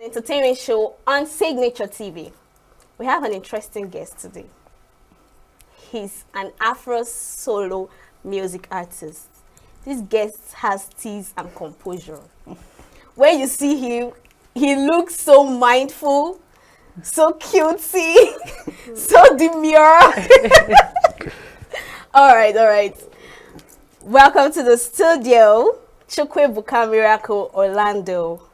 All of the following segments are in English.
Entertainment show on Signature TV. We have an interesting guest today. He's an Afro solo music artist. This guest has tease and composure. When you see him, he looks so mindful, so cutesy, so demure. All right. Welcome to the studio, Chukwe Buka Miracle, Orlando.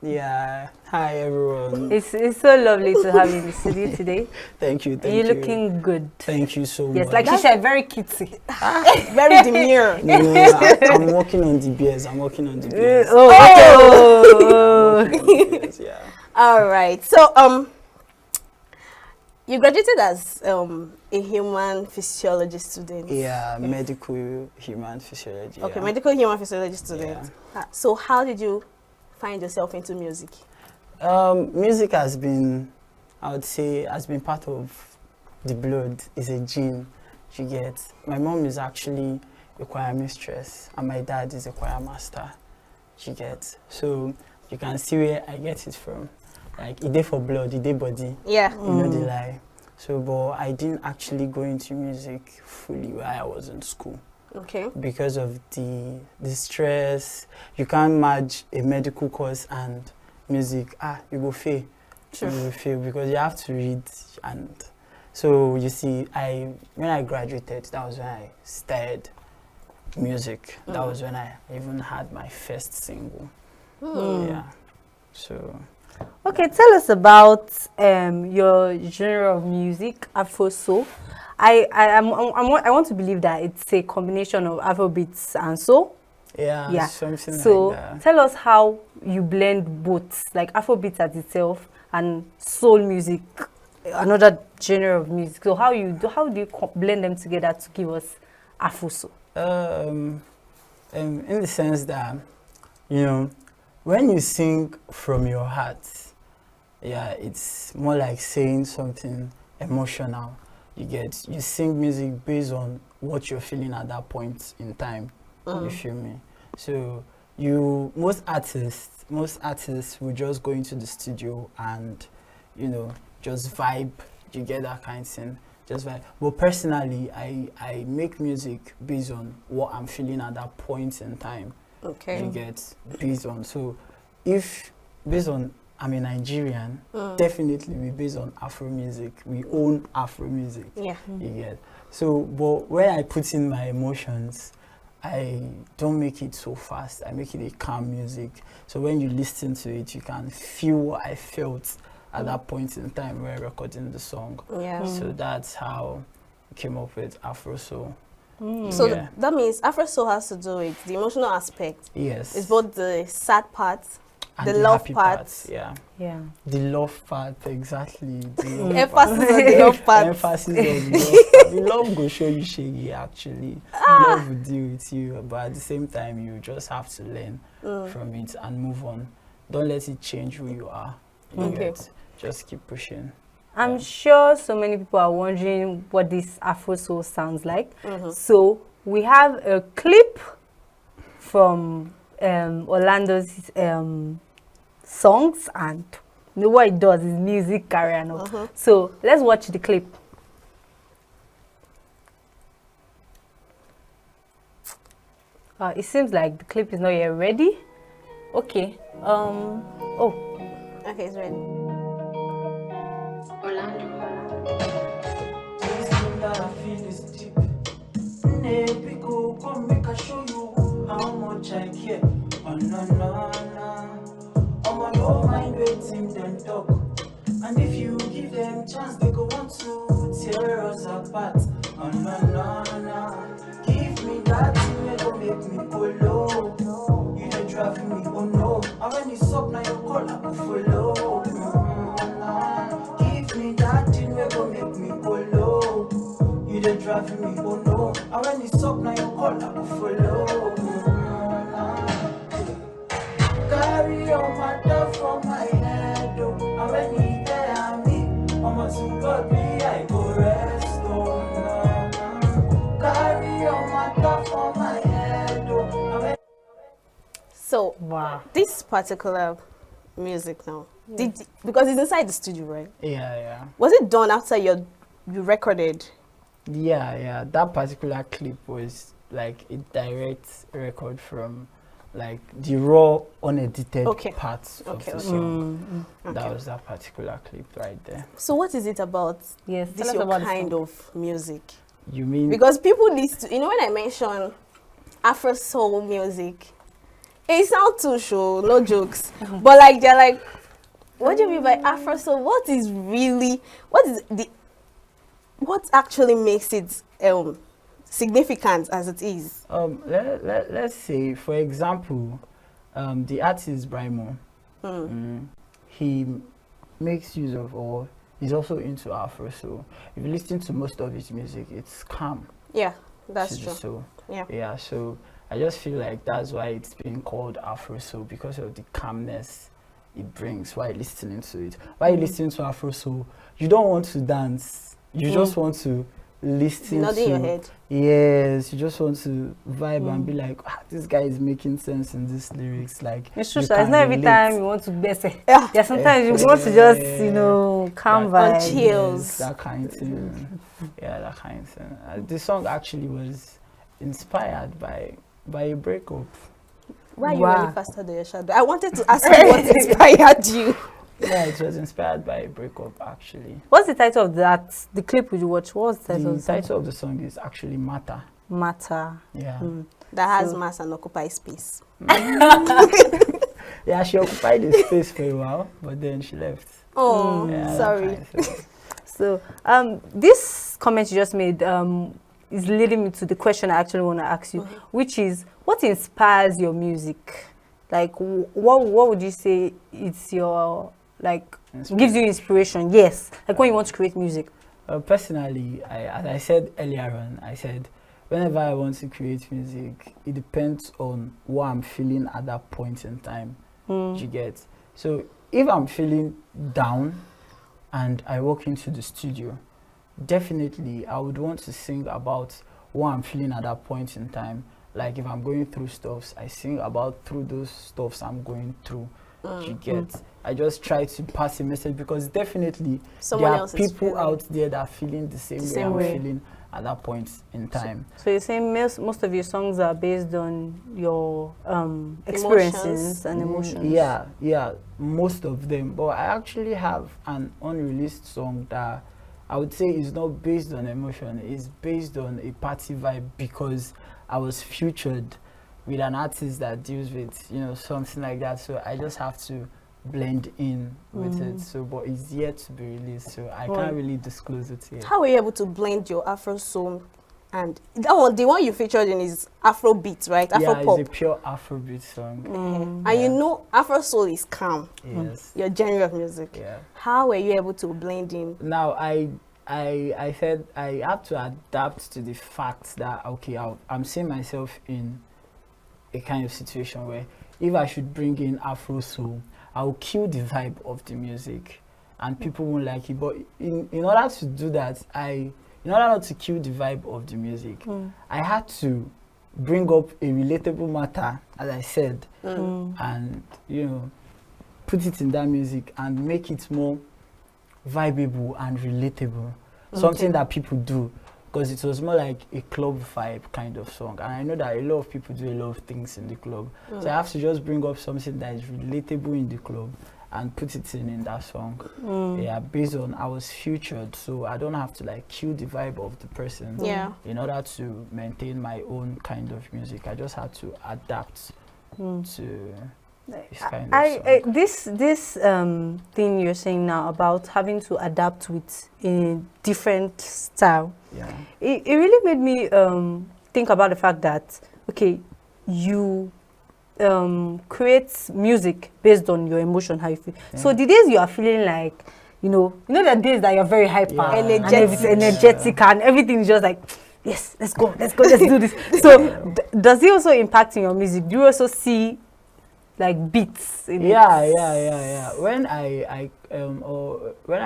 Yeah, hi everyone. It's so lovely to have you in the studio today. Thank you. You're looking good. Thank you so much. Yes, like she said, very cutesy. Very demure. No, I'm working on the beers. Yeah. All right. So you graduated as a human physiology student. Yeah, medical human physiology. Okay, yeah. medical human physiology student. Yeah. So how did you find yourself into music? Music has been, I would say, has been part of the blood. It's a gene you get. My mom is actually a choir mistress, and my dad is a choir master. You get. So you can see where I get it from. Like, it day for blood, it day body. Yeah. You know the lie. So, but I didn't actually go into music fully while I was in school. Okay. Because of the stress. You can't merge a medical course and music. You go fail. Sure. You will fail because you have to read. And so you see, when I graduated, that was when I started music. That was when I even had my first single. Yeah. So. Okay, tell us about your genre of music, Afro Soul. I want to believe that it's a combination of Afrobeats and soul. Yeah. Something so like that. Tell us how you blend both, like Afrobeats as itself and soul music, another genre of music. So how do you blend them together to give us Afro Soul? In the sense that, when you sing from your heart, it's more like saying something emotional. You sing music based on what you're feeling at that point in time. You feel me? So most artists will just go into the studio and, just vibe. You get that kind of thing, just vibe. But personally, I make music based on what I'm feeling at that point in time. Okay. You get based on. So if based on I'm a Nigerian, definitely we based on Afro music. We own Afro music. Yeah. You get. So, but when I put in my emotions, I don't make it so fast. I make it a calm music. So when you listen to it, you can feel what I felt at that point in time when recording the song. Yeah. So that's how I came up with Afro Soul. So that means Afro Soul has to do with the emotional aspect. Yes. It's both the sad part, and the love happy part. parts, yeah. The love part, exactly. Emphasis on the love part. Emphasis on the love part. The love will show you shaggy, actually. Love will deal with you, but at the same time, you just have to learn from it and move on. Don't let it change who you are. Just keep pushing. I'm sure so many people are wondering what this Afro Soul sounds like. So we have a clip from Orlando's songs, and what it does is music career and all. So let's watch the clip. It seems like the clip is not yet ready. Okay. Okay, it's ready. Orlando. Come make I show you how much I care. Oh no no no. I'ma don't mind waiting them talk. And if you give them chance, they go want to tear us apart. Oh no no no. Give me that thing that go make me go low. You don't drive me, oh no. And when it's up now you call I go follow. Give me that thing that go make me go low. You don't drive me, oh no. And when it's up now you call I go follow. Carry your matter from my head, oh. And when he tell me, I'ma to God me, I go rest, oh no. Carry your matter from my head, oh. So Wow. this particular music now, Because it's inside the studio, right? Yeah. Was it done after you recorded? Yeah. That particular clip was like a direct record from like the raw, unedited parts of the song. That was that particular clip right there. So what is it about? Yes, This your kind of music? You mean? Because people listen to, when I mention Afro Soul music, it sounds too show, no jokes. But like they're like, what do you mean by Afro Soul? What actually makes it significant as it is? Let's say, for example, the artist Brimo, he makes use of, or he's also into Afro Soul. If you listen to most of his music, it's calm. Yeah, that's true. So yeah, so I just feel like that's why it's being called Afro Soul, because of the calmness it brings while listening to it. While you're listening to Afro Soul, you don't want to dance. You just want to listen nodding to your head. Yes, you just want to vibe and be like, this guy is making sense in these lyrics. Like, it's true, you so it's can not every relate. time you want to best. Yeah, sometimes you want to just calm that, vibes. Chills. that kind of thing. That kind of thing. The song actually was inspired by a breakup. Why are you running faster than your shadow? I wanted to ask you what inspired you. Yeah, it was inspired by a breakup actually. What's the title of that? The clip you watch? What's the title? The title of the song is actually Matter. Matter. Yeah. That has mass and occupy space. Yeah, she occupied the space for a while, but then she left. Oh, Yeah, sorry. that kind of thing. So, this comment you just made is leading me to the question I actually want to ask you, which is, what inspires your music? Like, what would you say it's your, like, gives you inspiration? Yes, like when you want to create music. Personally, as I said earlier on, I said whenever I want to create music, it depends on what I'm feeling at that point in time. You get? So if I'm feeling down and I walk into the studio, definitely I would want to sing about what I'm feeling at that point in time. Like if I'm going through stuffs, I sing about through those stuffs I'm going through. You get? I just try to pass a message, because definitely Someone there are else is people feeling out there that are feeling the same way I'm feeling at that point in time. So you're saying most of your songs are based on your experiences and emotions? Yeah, most of them. But I actually have an unreleased song that I would say is not based on emotion. It's based on a party vibe, because I was featured with an artist that deals with, something like that. So I just have to blend in with it. So, but it's yet to be released, so I can't really disclose it yet. How were you able to blend your Afro soul and that one? The one you featured in is Afro beat, right? Afro pop. It's a pure Afrobeat song. And Afro soul is calm. Yes. Your genre of music. Yeah. How were you able to blend in? Now I said I have to adapt to the fact that I'm seeing myself in a kind of situation where if I should bring in Afro Soul, I'll kill the vibe of the music and people won't like it. But in order to do that, in order not to kill the vibe of the music, I had to bring up a relatable matter, as I said, and put it in that music and make it more vibeable and relatable. Something that people do, because it was more like a club vibe kind of song, and I know that a lot of people do a lot of things in the club, so I have to just bring up something that is relatable in the club and put it in that song. Based on I was featured, so I don't have to like kill the vibe of the person in order to maintain my own kind of music. I just had to adapt to this kind of song. This thing you're saying now about having to adapt with a different style, it really made me think about the fact that you create music based on your emotion, how you feel. So the days you are feeling like the days that you're very hyper, energetic, and everything is just like, yes, let's go, let's do this. So does it also impact in your music? Do you also see like beats in it? Yeah. When I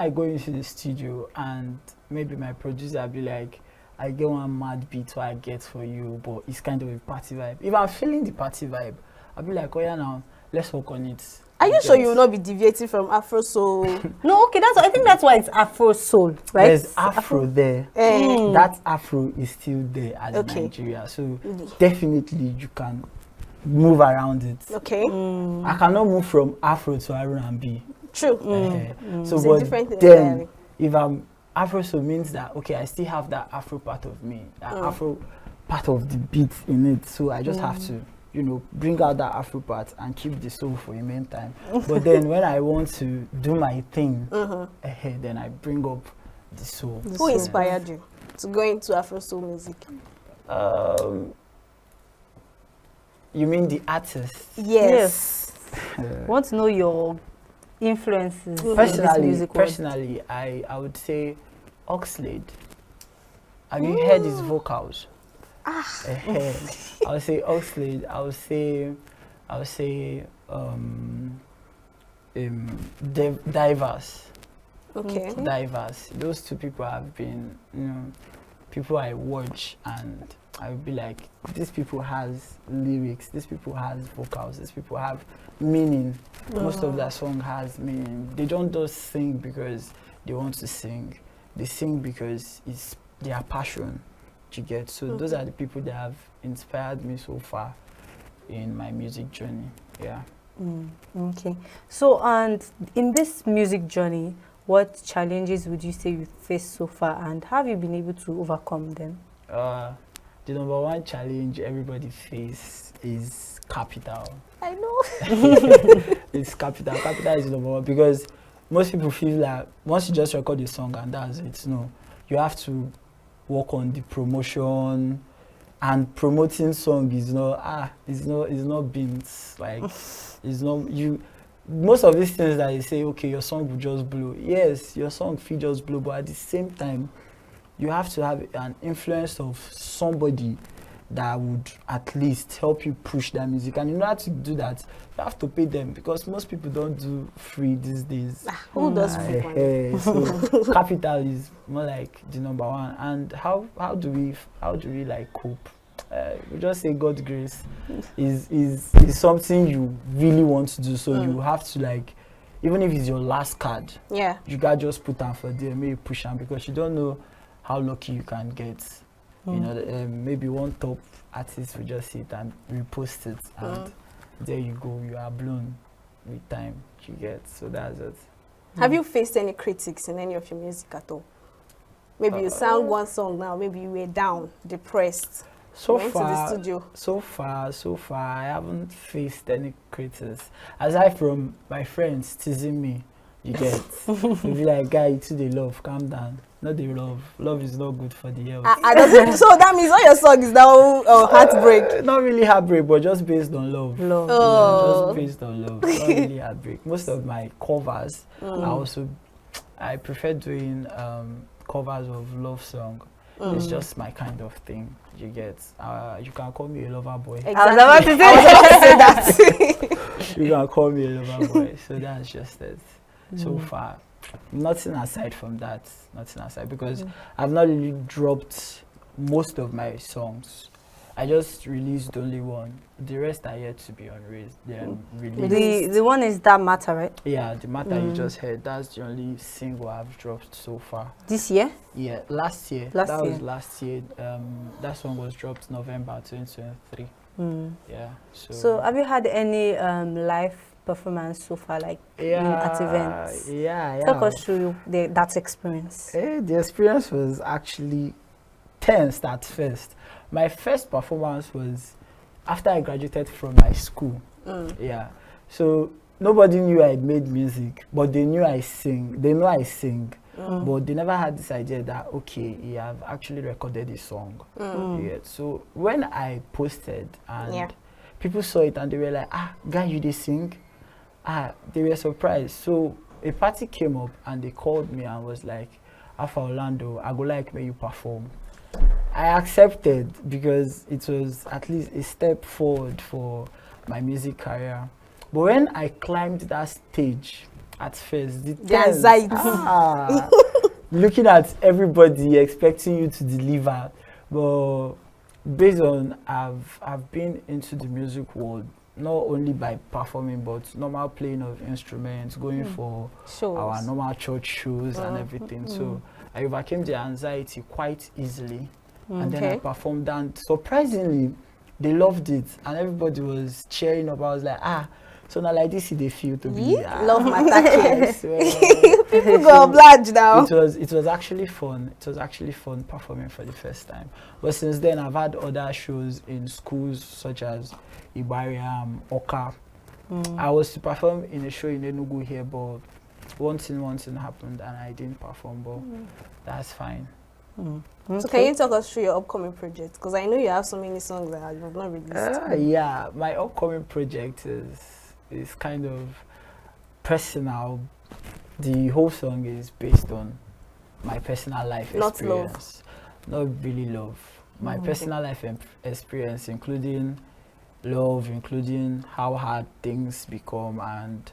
go into the studio and maybe my producer will be like, I get one mad beat what I get for you, but it's kind of a party vibe. If I'm feeling the party vibe, I'll be like, oh yeah, now let's work on it. Are you sure you will not be deviating from Afro Soul? No, okay, I think that's why it's Afro Soul, right? There's Afro there. That Afro is still there as Okay. Nigeria. So definitely you can move around it. Okay. I cannot move from Afro to R&B. True. So It's a but different thing then entirely. if I'm Afro, so means that okay, I still have that Afro part of me, that Afro part of the beat in it. So I just have to, you know, bring out that Afro part and keep the soul for a meantime. But then when I want to do my thing, then I bring up the soul. Who inspired you to go into Afro Soul music? You mean the artist? Yes. I want to know your influences in this music world. Personally, I would say Oxlade. Have you heard his vocals? I would say Oxlade. I would say Divers. Okay. Divers. Those two people have been, you know, people I watch and I would be like, these people has lyrics, these people has vocals, these people have meaning. Most of their song has meaning. They don't just sing because they want to sing. They sing because it's their passion to get. So those are the people that have inspired me so far in my music journey. Yeah. Okay. So, and in this music journey, what challenges would you say you faced so far, and have you been able to overcome them? The number one challenge everybody face is capital. I know. It's capital. Capital is number one because most people feel like once you just record a song and that's it. No, you have to work on the promotion, and promoting song is not beans. Like it's not you. Most of these things that you say, okay, your song will just blow. Yes, your song will just blow, but at the same time, you have to have an influence of somebody that would at least help you push that music. And in order to do that, you have to pay them because most people don't do free these days. Who does free? So capital is more like the number one. And how do we like cope? We just say God grace is something you really want to do. So you have to like, even if it's your last card, you gotta just put down for there, maybe push them because you don't know how lucky you can get. You know, maybe one top artist will just see it and repost it, and there you go, you are blown with time. You get, so that's it. Have you faced any critics in any of your music at all? Maybe you sang one song now, maybe you were down, depressed. So went to the studio. So far, I haven't faced any critics aside from my friends teasing me. You get, you be like, guy, you too dey love, calm down. Not the love. Love is not good for the health. So that means all your song is now heartbreak. Not really heartbreak, but just based on love. Love. Yeah, just based on love. Not really heartbreak. Most of my covers I prefer doing covers of love song. It's just my kind of thing. You get. You can call me a lover boy. Exactly. I was about to say that. You can call me a lover boy. So that's just it. So far, nothing aside from that. Nothing aside because I've not really dropped most of my songs. I just released only one. The rest are yet to be released. the one is That Matter, right? Yeah, The Matter you just heard. That's the only single I've dropped so far. This year? Yeah, last year. Was last year. That song was dropped November 2023. Yeah. So have you had any live performance so far, like at events? Yeah. Talk us through that experience. The experience was actually tense at first. My first performance was after I graduated from my school. Yeah. So nobody knew I made music, but they knew I sing. They know I sing. But they never had this idea that, okay, you have actually recorded a song. Yeah. So when I posted and people saw it and they were like, guy, you did sing? They were surprised. So a party came up and they called me and was like, Alpha Orlando, I go like when you perform. I accepted because it was at least a step forward for my music career. But when I climbed that stage at first, the anxiety, looking at everybody expecting you to deliver. But based on I've been into the music world not only by performing, but normal playing of instruments, going for Shows. our normal church shows and everything. So I overcame the anxiety quite easily, and then I Okay. performed. And surprisingly, they loved it, and everybody was cheering up. I was like, so now like this, they feel to be. Yeah, love matter I cares. swear. People go oblige now. It was actually fun. It was actually fun performing for the first time. But since then, I've had other shows in schools such as Ibariam, Oka. I was to perform in a show in Enugu here, but one thing happened and I didn't perform. But that's fine. So can you talk us through your upcoming project? Because I know you have so many songs that you have not released. Yeah, my upcoming project is kind of personal. The whole song is based on my personal life Not experience. Not really love. My personal life experience, including love, including how hard things become and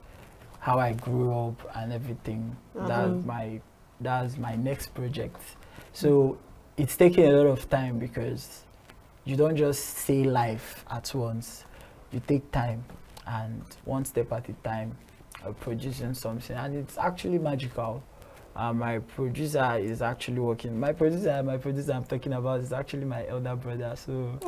how I grew up and everything. That's my next project. So it's taking a lot of time because you don't just say life at once. You take time, and one step at a time, producing something, and it's actually magical. My producer is actually working. My producer I'm talking about is actually my elder brother. So,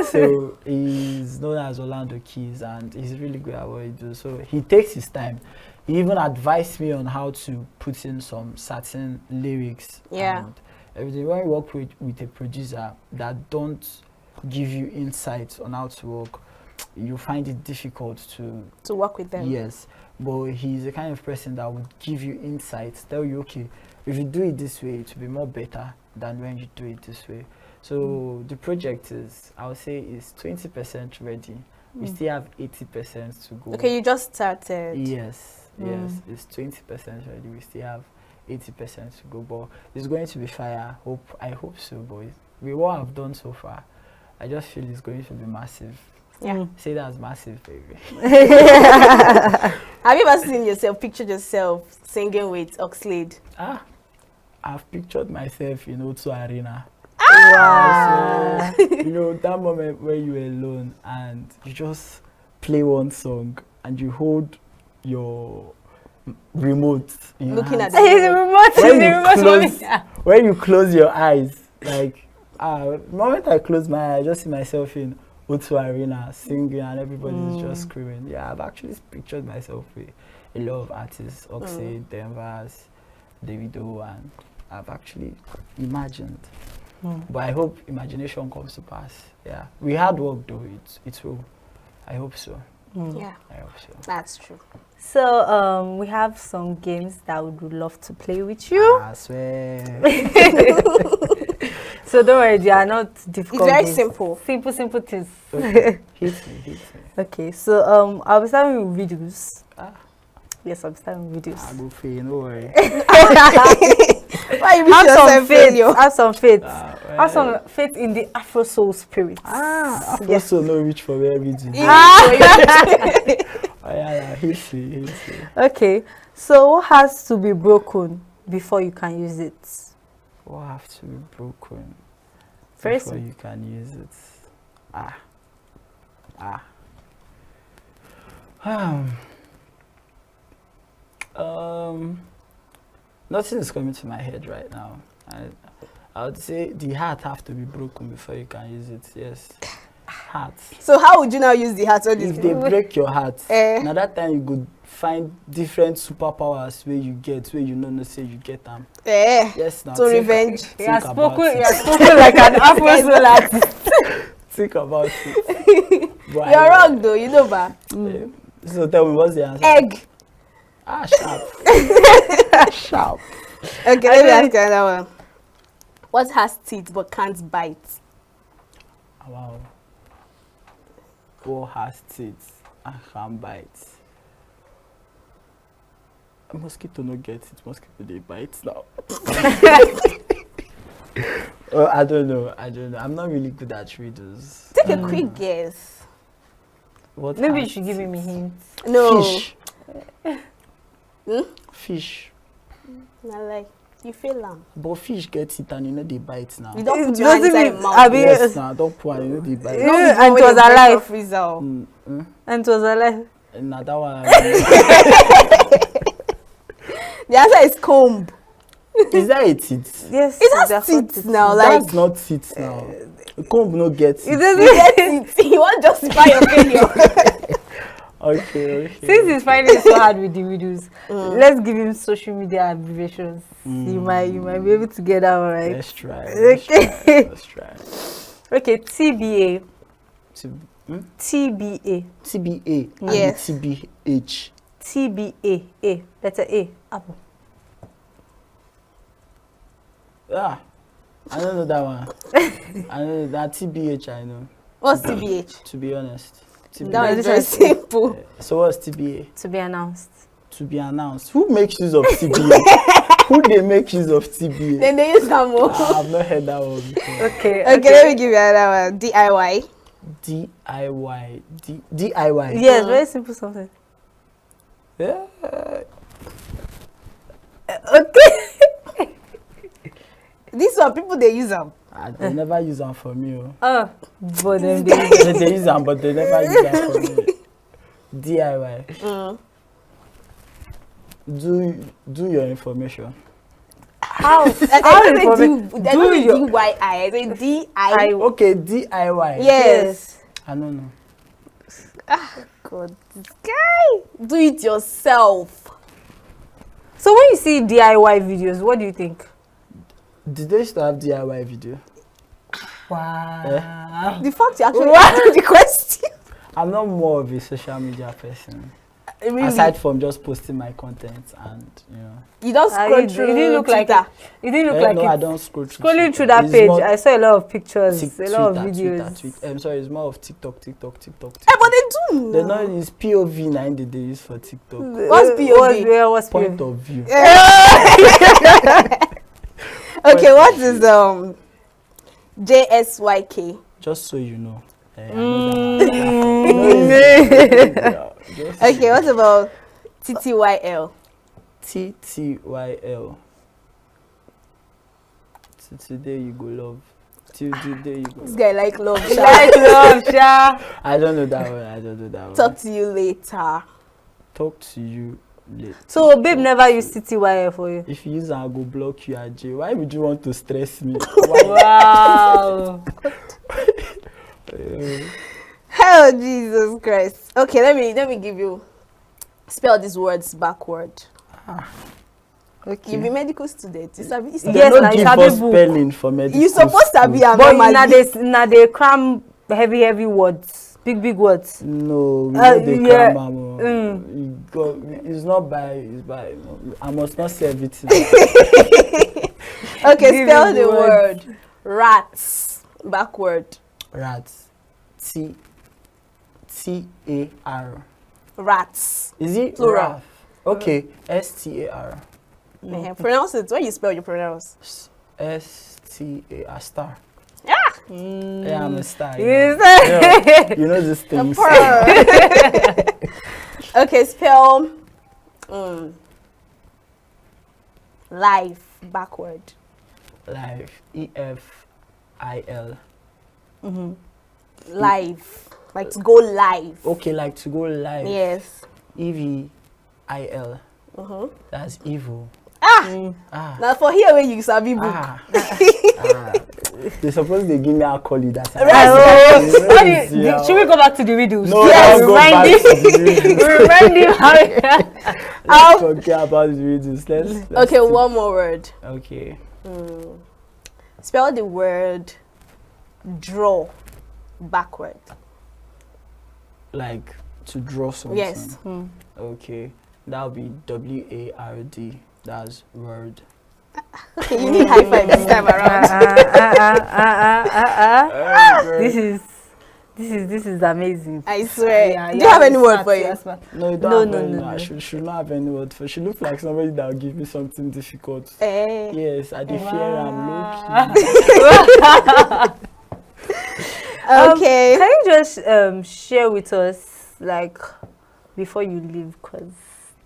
so he's known as Orlando Keys, and he's really good at what he does. So he takes his time. He even advised me on how to put in some certain lyrics. Yeah. And everything. When you work with a producer that don't give you insights on how to work, you find it difficult to work with them. Yes, but he's the kind of person that would give you insights, tell you, okay, if you do it this way, it will be more better than when you do it this way. So the project is, I would say, is 20% ready. We still have 80% to go. Okay, you just started. Yes, it's 20% ready. We still have 80% to go, but it's going to be fire. I hope so, boys. With what I've done so far, I just feel it's going to be massive. Yeah. Say that's massive, baby. Have you ever pictured yourself singing with Oxlade? I've pictured myself in O2 Arena. Wow. So, that moment where you're alone and you just play one song and you hold your remote in your Looking hands. at When you close your eyes, like the moment I close my eyes, I just see myself in O2 Arena singing and everybody's just screaming. Yeah, I've actually pictured myself with a lot of artists, Oxlade, Denver's, Davido, and I've actually imagined. But I hope imagination comes to pass. Yeah, we hard work though. It will. I hope so. Yeah, I hope so. that's true. So we have some games that we would love to play with you. I swear. So don't worry, they are not difficult. It's very games. simple. Simple things. Okay. Hit me. Okay, so I'll be starting with videos. Yes, I'm starting with videos. I go fail, no worry. Why you Have yourself some faith. failure? Have some faith. Well, Have some faith in the Afro Soul spirit. I also know which for where we do. Yeah, hit me. Okay, so what has to be broken before you can use it? What have to be broken Very before simple. you can use it? Nothing is coming to my head right now. I would say the heart have to be broken before you can use it. Yes, heart. So how would you now use the heart? If they break your heart, Eh. now that time you could find different superpowers where you get, where you know say you get them. Yes, now to revenge. He has about spoken. it. He has spoken like an Afro Soul artist. Think about it. But You're wrong though, you know ba. So tell me, what's the answer? Egg. Sharp. Sharp. Okay, let me ask you another one. What has teeth but can't bite? Wow. What has teeth and can bite? A mosquito no get it. Mosquito they bite now. I don't know. I'm not really good at riddles. Take a quick guess. What Maybe you has should give me teeth? hints. No. Fish. Fish. Not like You feel am. But fish get it and you know they bite now. You don't It put your hand doesn't inside mean- your mouth. I mean- Yes, now don't put and you know they bite. Yeah. Don't be and going it was with the break alive. of freezer. And it was alive. Now that one. The answer is comb. Is that a teeth? Yes. It has that's what teeth it now. is. Like That's not teeth now. The comb no get It teeth. doesn't. you get it. You want to justify your failure. Okay. Since he's finding it so hard with the videos, let's give him social media abbreviations. You might be able to get that one right. Let's try. Okay. Let's try. Okay, TBA. T- TBA. TBA and Yes. TBH. TBA. A. Letter A. Apple. Ah, I don't know that one. I know that TBH. I know. What's TBH? To be honest. TBH. That is very simple. So what's TBA? To be announced. To be announced. Who makes use of TBA? Who they make use of TBA? Then they use that more. I've not heard that one before. Okay. Okay, let me give you another one. DIY. DIY. DIY. Yes, very simple something. Yeah. Okay. This one people they use them. They never use them for me. Oh. But then they They use them, but they never use them for me. DIY. Do your information. how I how don't information say DIY. I say DIY. Okay, DIY. Yes. I don't know. God, this guy. Do it yourself. So when you see DIY videos, what do you think? Did they still have DIY video? Wow. The fact you actually answered the question. I'm not more of a social media person. Really? Aside from just posting my content and You don't scroll You through. didn't look like Twitter. it. You didn't look Eh, like no, I it. don't scroll through Scrolling Twitter. through that It's page, more I saw a lot of pictures, a lot of Twitter, videos. I'm sorry, it's more of TikTok. Eh, but they do. They know it's POV 9 that they use for TikTok. What's POV? What's Point POV? of view. Okay, what is JSYK? Just so you know. I know that. Okay, what about TTYL? TTYL. Today you go love. Till today you go This love. guy like love. sha. Like love, Sha. I don't know that one. Talk to you later. Talk to you later. So babe never used TTYL for you. If you use I go block you at J. Why would you want to stress me? Wow. Oh Jesus Christ. Okay, let me give you spell these words backward. Okay. You be medical student. You sabi, They Yes, don't now you give sabi us book. spelling for medical you supposed to be school. a But normally. now they cram heavy words, big words. No, we Uh, know the yeah, grammar. It's not it's by. I must not say everything. Okay, Give spell me the words. word rats backward. Rats. TAR. Rats. Is it Plural. RAF? Okay. STAR. Pronounce it. When you spell, you pronounce. STAR. Star. Ah! Yeah, I'm a star. Yes. You know this thing. Okay, spell life backward. Life. EFIL. Live. Like to go live. Okay, like to go live. Yes. EVIL. Uh-huh. That's evil. Ah. Now for here where you sabi book. Ah. They suppose they give me alcohol that. Should we go back to the videos? No, Yes, don't go back to the videos. Remind him how. Let's forget about the videos. Let's Okay, one more word. Okay. Spell the word draw backward. Like to draw something. Yes. Okay. That'll be WARD. That's word. Okay, you need high five this time around. This is amazing. I swear. Yeah, Do you have any word for you? you? No, you No, don't no, have any. no, I no. should not have any word for. She looks like somebody that will give me something difficult. Eh. Yes, I dey fear am low key. Okay. Can you just share with us, like, before you leave, because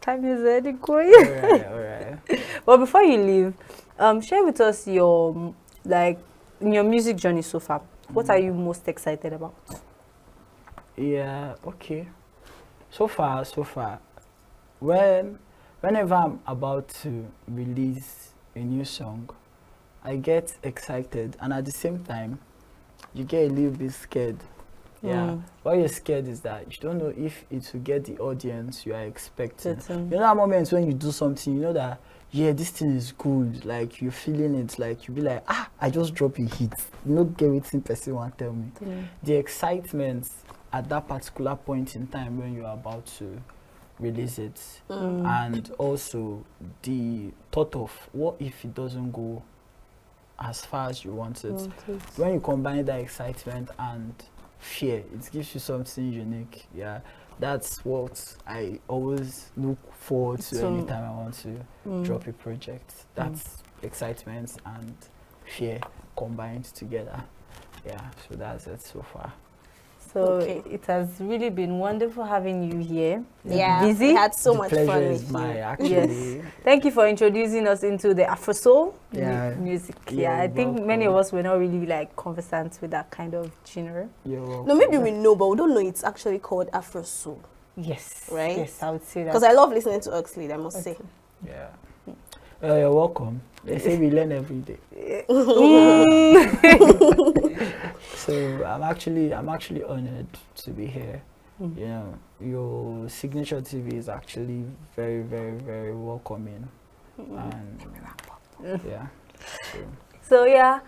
time is already going. Alright. But before you leave, Share with us your like in your music journey so far. What are you most excited about? Yeah, okay. So far, whenever I'm about to release a new song, I get excited, and at the same time, you get a little bit scared. Yeah, what you're scared is that you don't know if it will get the audience you are expecting. You know that moment when you do something, you know that yeah, this thing is good. Like you're feeling it. Like you be like, I just drop a hit. You know, get waiting person want tell me. The excitement at that particular point in time when you are about to release it, and also the thought of what if it doesn't go as far as you want it. When you combine that excitement and fear, it gives you something unique. Yeah, that's what I always look forward to anytime I want to drop a project. That's excitement and fear combined together. Yeah, so that's it so far. So Okay. it has really been wonderful having you here. Yeah, Busy? we had so The much pleasure fun is with mine, you. actually. Yes. Thank you for introducing us into the Afro Soul music. You're Yeah, I think many of welcome. us were not really like conversant with that kind of genre. You're welcome. No, maybe we know, but we don't know it's actually called Afro Soul. Yes. Right? Yes, I would say that. Because I love listening to Oxley, I must say. Yeah. You're welcome. They say we learn every day. So I'm actually honored to be here. You know, your signature TV is actually very, very, very welcoming. And yeah. So. So yeah,